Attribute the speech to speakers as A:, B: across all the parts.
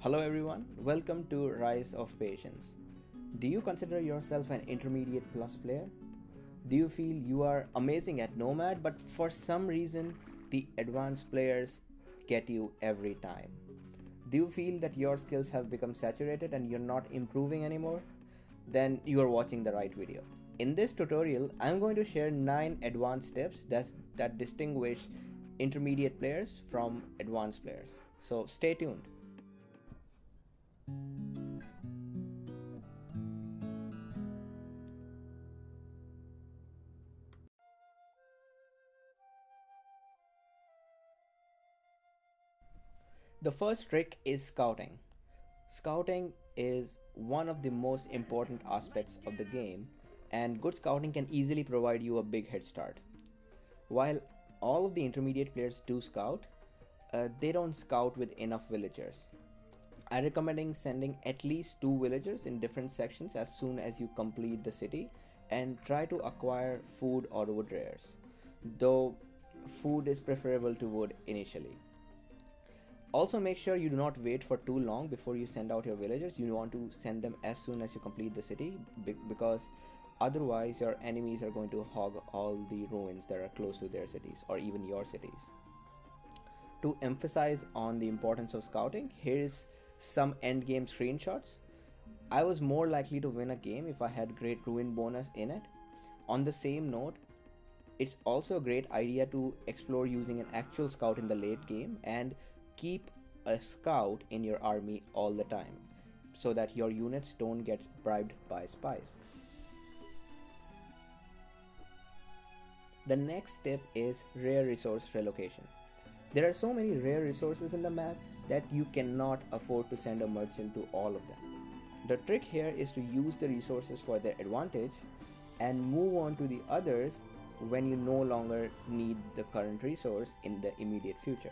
A: Hello everyone, welcome to Rise of Patience. Do you consider yourself an intermediate plus player? Do you feel you are amazing at Nomad but for some reason the advanced players get you every time? Do you feel that your skills have become saturated and you're not improving anymore? Then you are watching the right video. In this tutorial, I'm going to share 9 advanced tips that distinguish intermediate players from advanced players. So stay tuned. The first trick is scouting. Scouting is one of the most important aspects of the game, and good scouting can easily provide you a big head start. While all of the intermediate players do scout, they don't scout with enough villagers. I recommend sending at least 2 villagers in different sections as soon as you complete the city and try to acquire food or wood rares, though food is preferable to wood initially. Also, make sure you do not wait for too long before you send out your villagers. You want to send them as soon as you complete the city because otherwise your enemies are going to hog all the ruins that are close to their cities or even your cities. To emphasize on the importance of scouting, here is some endgame screenshots. I was more likely to win a game if I had great ruin bonus in it. On the same note, it's also a great idea to explore using an actual scout in the late game and keep a scout in your army all the time so that your units don't get bribed by spies. The next tip is rare resource relocation. There are so many rare resources in the map that you cannot afford to send a merchant to all of them. The trick here is to use the resources for their advantage and move on to the others when you no longer need the current resource in the immediate future.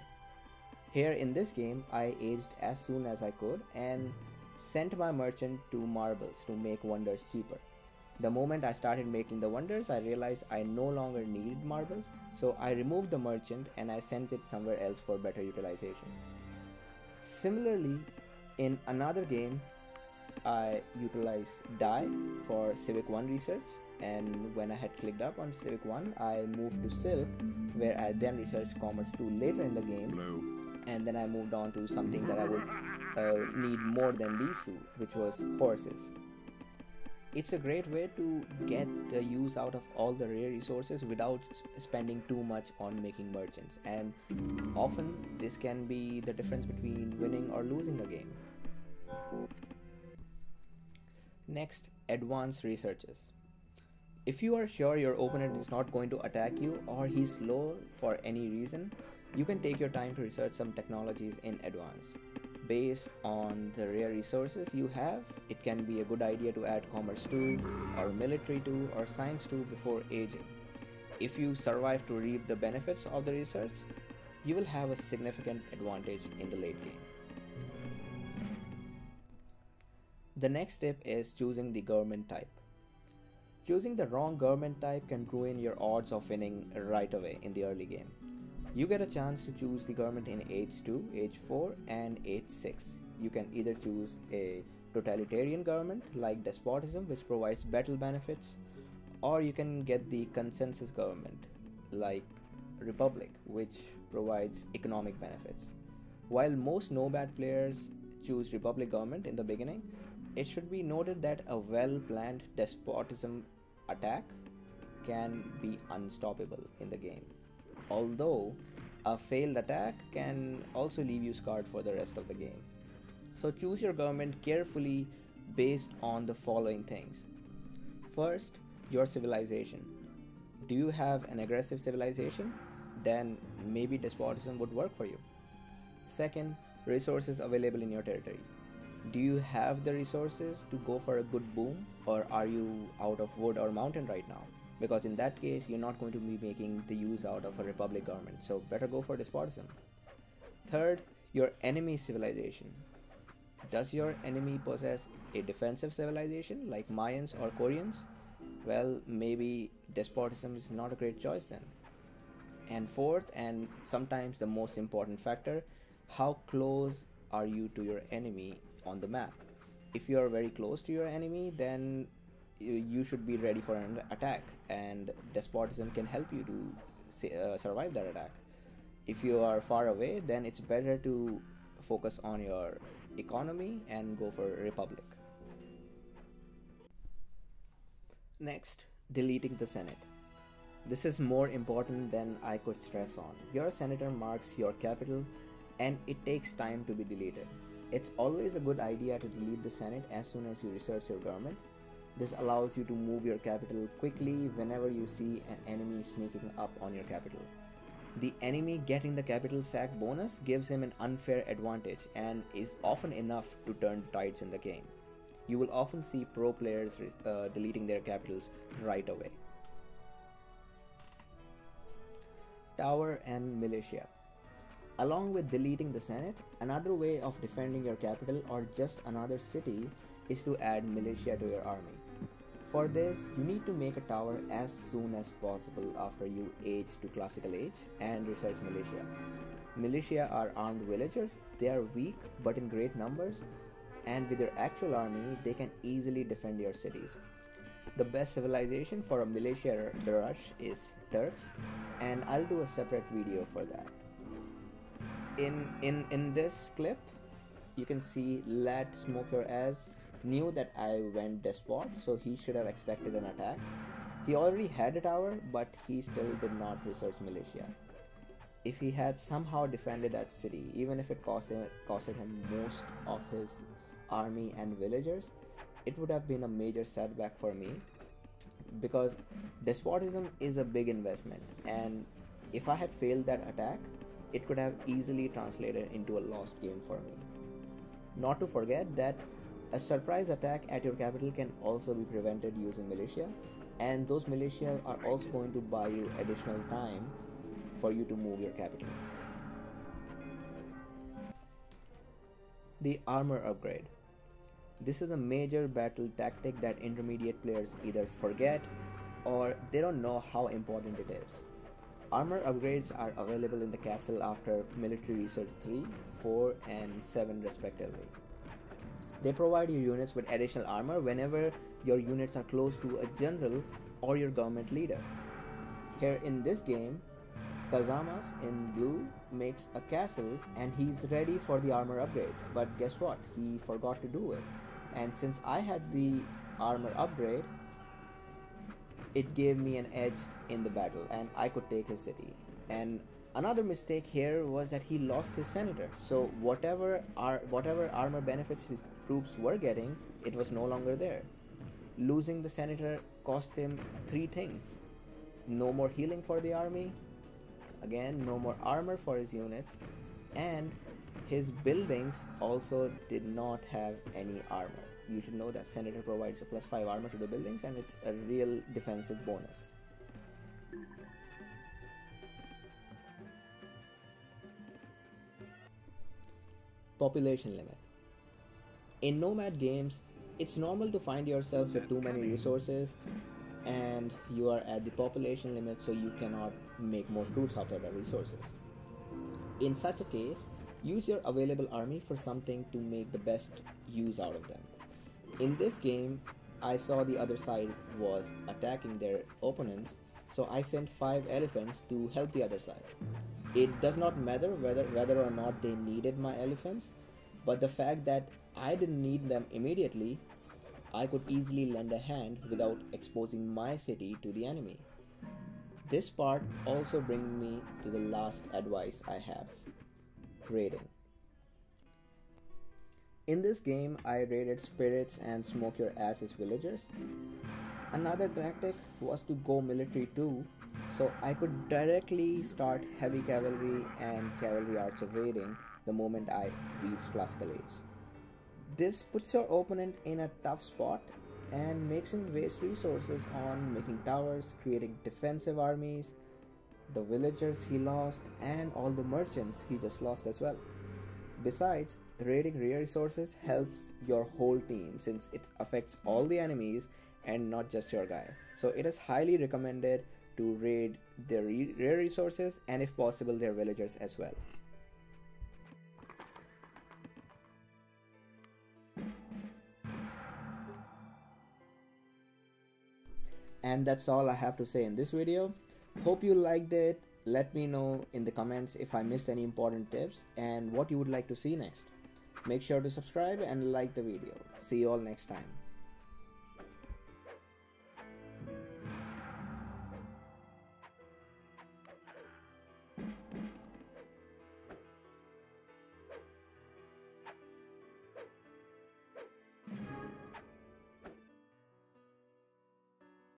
A: Here in this game, I aged as soon as I could and sent my merchant to marbles to make wonders cheaper. The moment I started making the wonders, I realized I no longer needed marbles, so I removed the merchant and I sent it somewhere else for better utilization. Similarly, in another game, I utilized dye for Civic 1 research, and when I had clicked up on Civic 1, I moved to Silk, where I then researched Commerce 2 later in the game.
B: Hello.
A: And then I moved on to something that I would need more than these two, which was horses. It's a great way to get the use out of all the rare resources without spending too much on making merchants, and often this can be the difference between winning or losing a game. Next, advanced researches. If you are sure your opponent is not going to attack you or he's slow for any reason, you can take your time to research some technologies in advance. Based on the rare resources you have, it can be a good idea to add Commerce 2 or Military 2 or Science 2 before aging. If you survive to reap the benefits of the research, you will have a significant advantage in the late game. The next tip is choosing the government type. Choosing the wrong government type can ruin your odds of winning right away in the early game. You get a chance to choose the government in Age 2, Age 4 and Age 6. You can either choose a totalitarian government like despotism, which provides battle benefits, or you can get the consensus government like republic, which provides economic benefits. While most Nomad players choose republic government in the beginning, it should be noted that a well-planned despotism attack can be unstoppable in the game. Although a failed attack can also leave you scarred for the rest of the game. So choose your government carefully based on the following things. First, your civilization. Do you have an aggressive civilization? Then maybe despotism would work for you. Second, resources available in your territory. Do you have the resources to go for a good boom, or are you out of wood or mountain right now? Because in that case, you're not going to be making the use out of a republic government, so better go for despotism. Third, your enemy's civilization. Does your enemy possess a defensive civilization like Mayans or Koreans? Well, maybe despotism is not a great choice then. And fourth, and sometimes the most important factor, how close are you to your enemy on the map. If you are very close to your enemy, then you should be ready for an attack, and despotism can help you to survive that attack. If you are far away, then it's better to focus on your economy and go for republic. Next, deleting the Senate. This is more important than I could stress on. Your senator marks your capital and it takes time to be deleted. It's always a good idea to delete the Senate as soon as you research your government. This allows you to move your capital quickly whenever you see an enemy sneaking up on your capital. The enemy getting the capital sack bonus gives him an unfair advantage and is often enough to turn the tides in the game. You will often see pro players deleting their capitals right away. Tower and Militia. Along with deleting the Senate, another way of defending your capital or just another city is to add militia to your army. For this, you need to make a tower as soon as possible after you age to classical age and research militia. Militia are armed villagers. They are weak but in great numbers, and with their actual army, they can easily defend your cities. The best civilization for a militia rush is Turks, and I'll do a separate video for that. In this clip, you can see Lad Smoker as knew that I went despot, so he should have expected an attack. He already had a tower, but he still did not research militia. If he had somehow defended that city, even if it costed him most of his army and villagers, it would have been a major setback for me, because despotism is a big investment, and if I had failed that attack, it could have easily translated into a lost game for me. Not to forget that a surprise attack at your capital can also be prevented using militia, and those militia are also going to buy you additional time for you to move your capital. The armor upgrade. This is a major battle tactic that intermediate players either forget or they don't know how important it is. Armor upgrades are available in the castle after Military Research 3, 4 and 7 respectively. They provide your units with additional armor whenever your units are close to a general or your government leader. Here in this game, Kazamas in blue makes a castle and he's ready for the armor upgrade, but guess what? He forgot to do it. And since I had the armor upgrade, it gave me an edge in the battle and I could take his city. And another mistake here was that he lost his senator. So whatever armor benefits his troops were getting, it was no longer there. Losing the senator cost him 3 things. No more healing for the army, again no more armor for his units, and his buildings also did not have any armor. You should know that senator provides a +5 armor to the buildings and it's a real defensive bonus. Population limit. In Nomad games, it's normal to find yourself with too many resources and you are at the population limit, so you cannot make more troops out of the resources. In such a case, use your available army for something to make the best use out of them. In this game, I saw the other side was attacking their opponents, so I sent 5 elephants to help the other side. It does not matter whether or not they needed my elephants, but the fact that I didn't need them immediately, I could easily lend a hand without exposing my city to the enemy. This part also brings me to the last advice I have: raiding. In this game, I raided spirits and smoke your asses villagers. Another tactic was to go military too, so I could directly start heavy cavalry and cavalry archer raiding the moment I reached classical age. This puts your opponent in a tough spot and makes him waste resources on making towers, creating defensive armies, the villagers he lost, and all the merchants he just lost as well. Besides, raiding rear resources helps your whole team since it affects all the enemies and not just your guy. So it is highly recommended to raid their rear resources and if possible their villagers as well. And that's all I have to say in this video. Hope you liked it. Let me know in the comments if I missed any important tips and what you would like to see next. Make sure to subscribe and like the video. See you all next time.